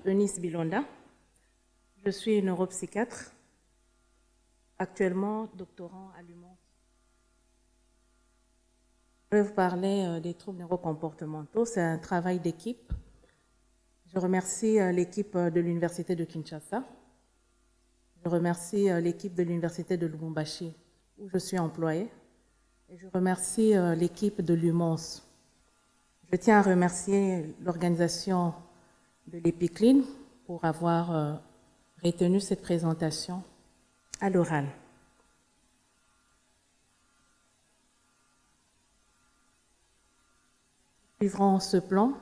Eunice Bilonda. Je suis neuropsychiatre, actuellement doctorant à l'UMONS. Je vais vous parler des troubles neurocomportementaux. C'est un travail d'équipe. Je remercie l'équipe de l'Université de Kinshasa. Je remercie l'équipe de l'Université de Lubumbashi, où je suis employée. Et je remercie l'équipe de l'UMONS. Je tiens à remercier l'organisation de l'EPICLIN pour avoir retenu cette présentation à l'oral. Suivrons ce plan.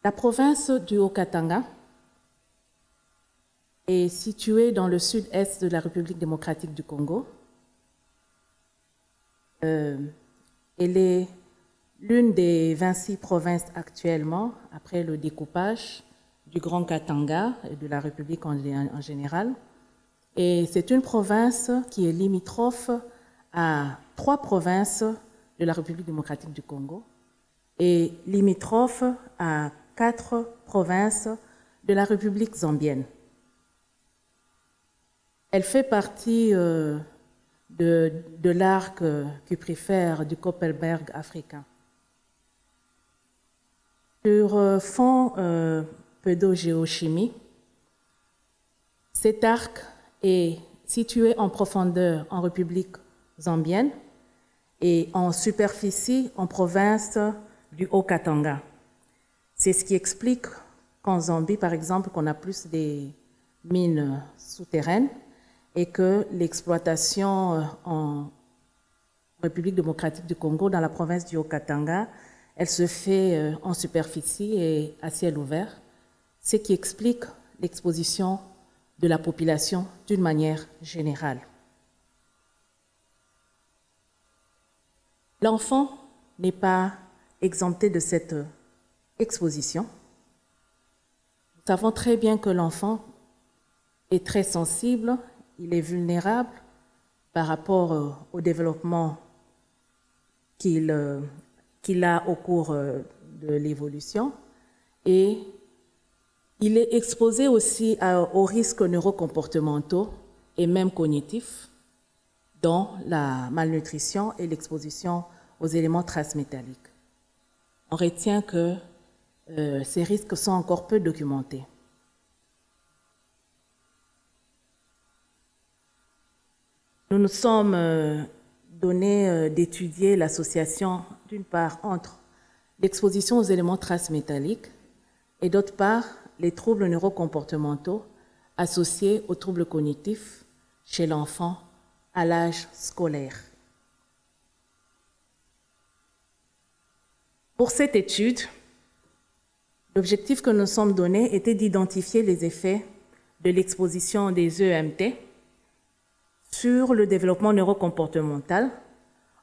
La province du Haut-Katanga est située dans le sud-est de la République démocratique du Congo. Elle est l'une des 26 provinces actuellement, après le découpage du Grand Katanga et de la République en général. Et c'est une province qui est limitrophe à 3 provinces de la République démocratique du Congo et limitrophe à 4 provinces de la République zambienne. Elle fait partie de l'arc cuprifère du Koppelberg africain. Sur fond pédogéochimie, cet arc est situé en profondeur en République zambienne et en superficie en province du Haut-Katanga. C'est ce qui explique qu'en Zambie, par exemple, qu'on a plus des mines souterraines et que l'exploitation en République démocratique du Congo, dans la province du Haut-Katanga, elle se fait en superficie et à ciel ouvert, ce qui explique l'exposition de la population d'une manière générale. L'enfant n'est pas exempté de cette exposition. Nous savons très bien que l'enfant est très sensible, il est vulnérable par rapport au développement qu'il a au cours de l'évolution et il est exposé aussi aux risques neurocomportementaux et même cognitifs, dont la malnutrition et l'exposition aux éléments transmétalliques. On retient que ces risques sont encore peu documentés. Nous nous sommes donnés d'étudier l'association, d'une part, entre l'exposition aux éléments transmétalliques et d'autre part, les troubles neurocomportementaux associés aux troubles cognitifs chez l'enfant à l'âge scolaire. Pour cette étude, l'objectif que nous nous sommes donné était d'identifier les effets de l'exposition des EMT sur le développement neurocomportemental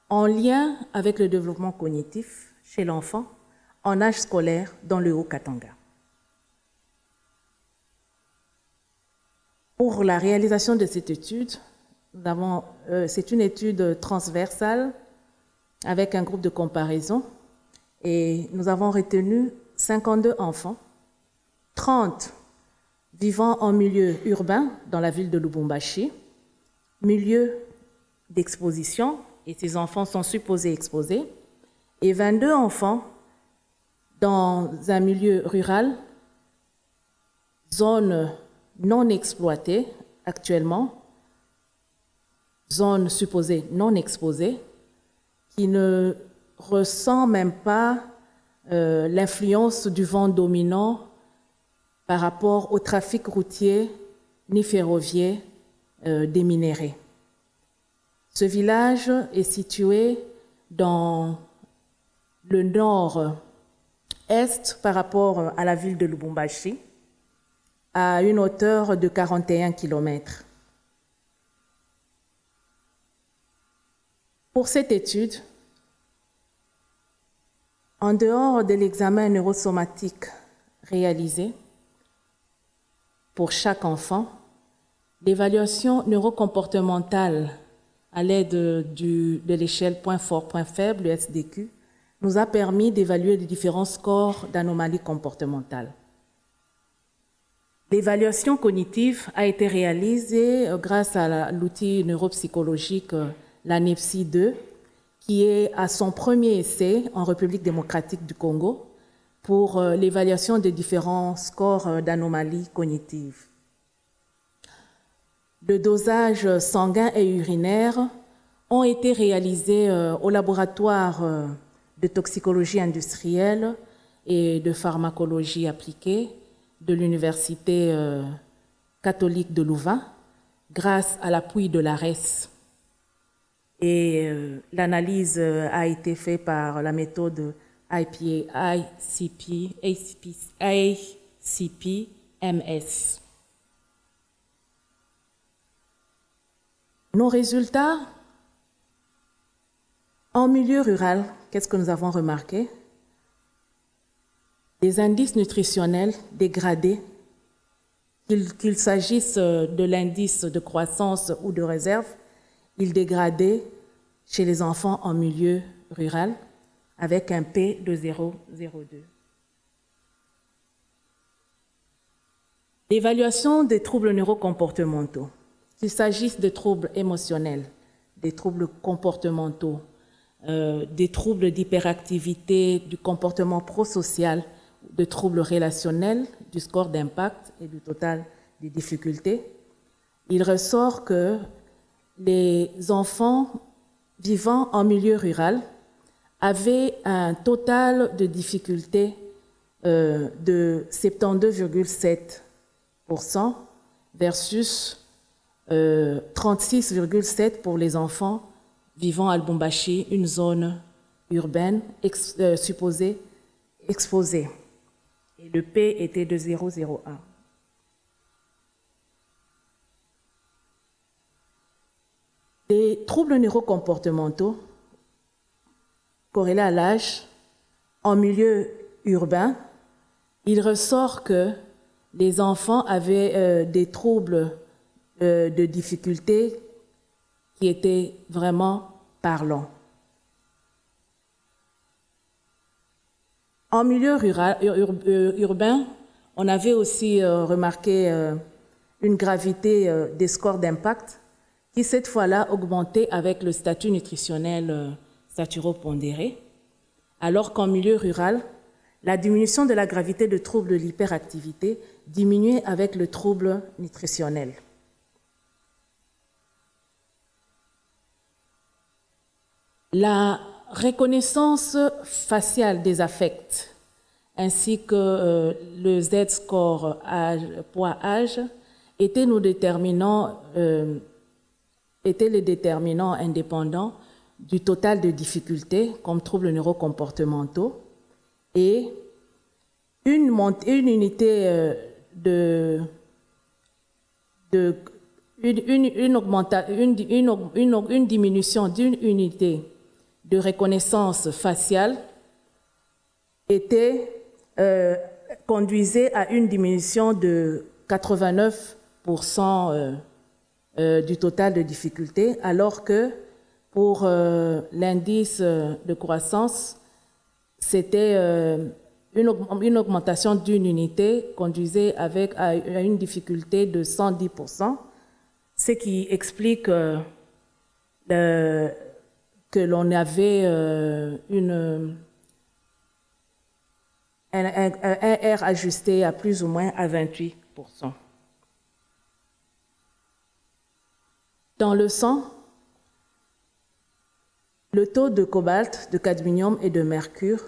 en lien avec le développement cognitif chez l'enfant en âge scolaire dans le Haut-Katanga. Pour la réalisation de cette étude, c'est une étude transversale avec un groupe de comparaison et nous avons retenu 52 enfants, 30 vivant en milieu urbain dans la ville de Lubumbashi, milieu d'exposition, et ces enfants sont supposés exposés, et 22 enfants dans un milieu rural, zone non exploitée actuellement, zone supposée non exposée, qui ne ressent même pas l'influence du vent dominant par rapport au trafic routier ni ferroviaire déminéré. Ce village est situé dans le nord-est par rapport à la ville de Lubumbashi, à une hauteur de 41 km. Pour cette étude, en dehors de l'examen neurosomatique réalisé pour chaque enfant, l'évaluation neurocomportementale à l'aide de l'échelle point fort, point faible, le SDQ, nous a permis d'évaluer les différents scores d'anomalies comportementales. L'évaluation cognitive a été réalisée grâce à l'outil neuropsychologique, la NEPSI-2, qui est à son premier essai en République démocratique du Congo pour l'évaluation des différents scores d'anomalies cognitives. Le dosage sanguin et urinaire ont été réalisés au laboratoire de toxicologie industrielle et de pharmacologie appliquée de l'Université catholique de Louvain grâce à l'appui de l'ARES. Et l'analyse a été faite par la méthode ICP-MS. Nos résultats en milieu rural, qu'est-ce que nous avons remarqué? Les indices nutritionnels dégradés, qu'il s'agisse de l'indice de croissance ou de réserve, ils dégradaient chez les enfants en milieu rural avec un P de 0,02. L'évaluation des troubles neurocomportementaux, qu'il s'agisse de troubles émotionnels, des troubles comportementaux, des troubles d'hyperactivité, du comportement prosocial, de troubles relationnels, du score d'impact et du total des difficultés, il ressort que les enfants vivant en milieu rural avaient un total de difficultés de 72,7% versus 36,7% pour les enfants vivant à Lubumbashi, une zone urbaine supposée exposée. Et le P était de 0,01. Les troubles neurocomportementaux corrélés à l'âge en milieu urbain, il ressort que les enfants avaient des troubles de difficultés qui étaient vraiment parlants. En milieu rural, urbain, on avait aussi remarqué une gravité des scores d'impact qui cette fois-là augmentait avec le statut nutritionnel saturopondéré, alors qu'en milieu rural, la diminution de la gravité de troubles de l'hyperactivité diminuait avec le trouble nutritionnel. La reconnaissance faciale des affects ainsi que le Z-score poids-âge étaient les déterminants indépendants du total de difficultés comme troubles neurocomportementaux et une diminution d'une unité de reconnaissance faciale conduisait à une diminution de 89% du total de difficultés, alors que pour l'indice de croissance, c'était une augmentation d'une unité conduisait à une difficulté de 110%, ce qui explique que l'on avait un R ajusté à plus ou moins à 28%. Dans le sang, le taux de cobalt, de cadmium et de mercure,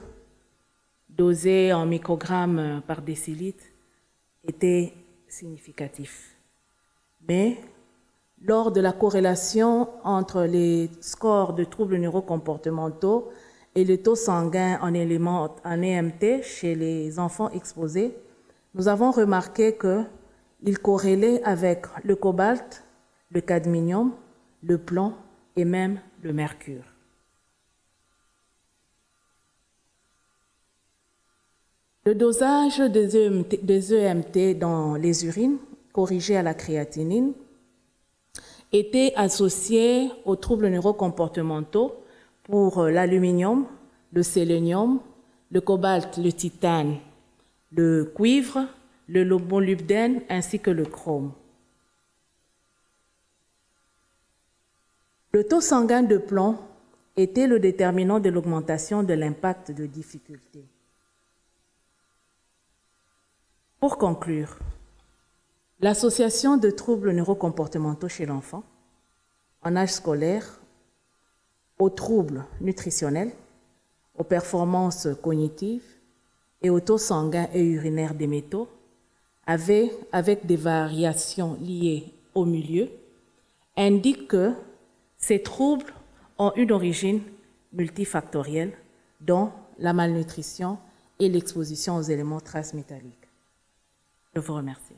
dosé en microgrammes par décilitre, était significatif. Mais lors de la corrélation entre les scores de troubles neurocomportementaux et le taux sanguin en EMT chez les enfants exposés, nous avons remarqué qu'il corrélait avec le cobalt, le cadmium, le plomb et même le mercure. Le dosage des EMT dans les urines, corrigé à la créatinine, était associé aux troubles neurocomportementaux pour l'aluminium, le sélénium, le cobalt, le titane, le cuivre, le molybdène ainsi que le chrome. Le taux sanguin de plomb était le déterminant de l'augmentation de l'impact de difficulté. Pour conclure, l'association de troubles neurocomportementaux chez l'enfant, en âge scolaire, aux troubles nutritionnels, aux performances cognitives et aux taux sanguins et urinaires des métaux, avec des variations liées au milieu, indique que ces troubles ont une origine multifactorielle, dont la malnutrition et l'exposition aux éléments traces métalliques. Je vous remercie.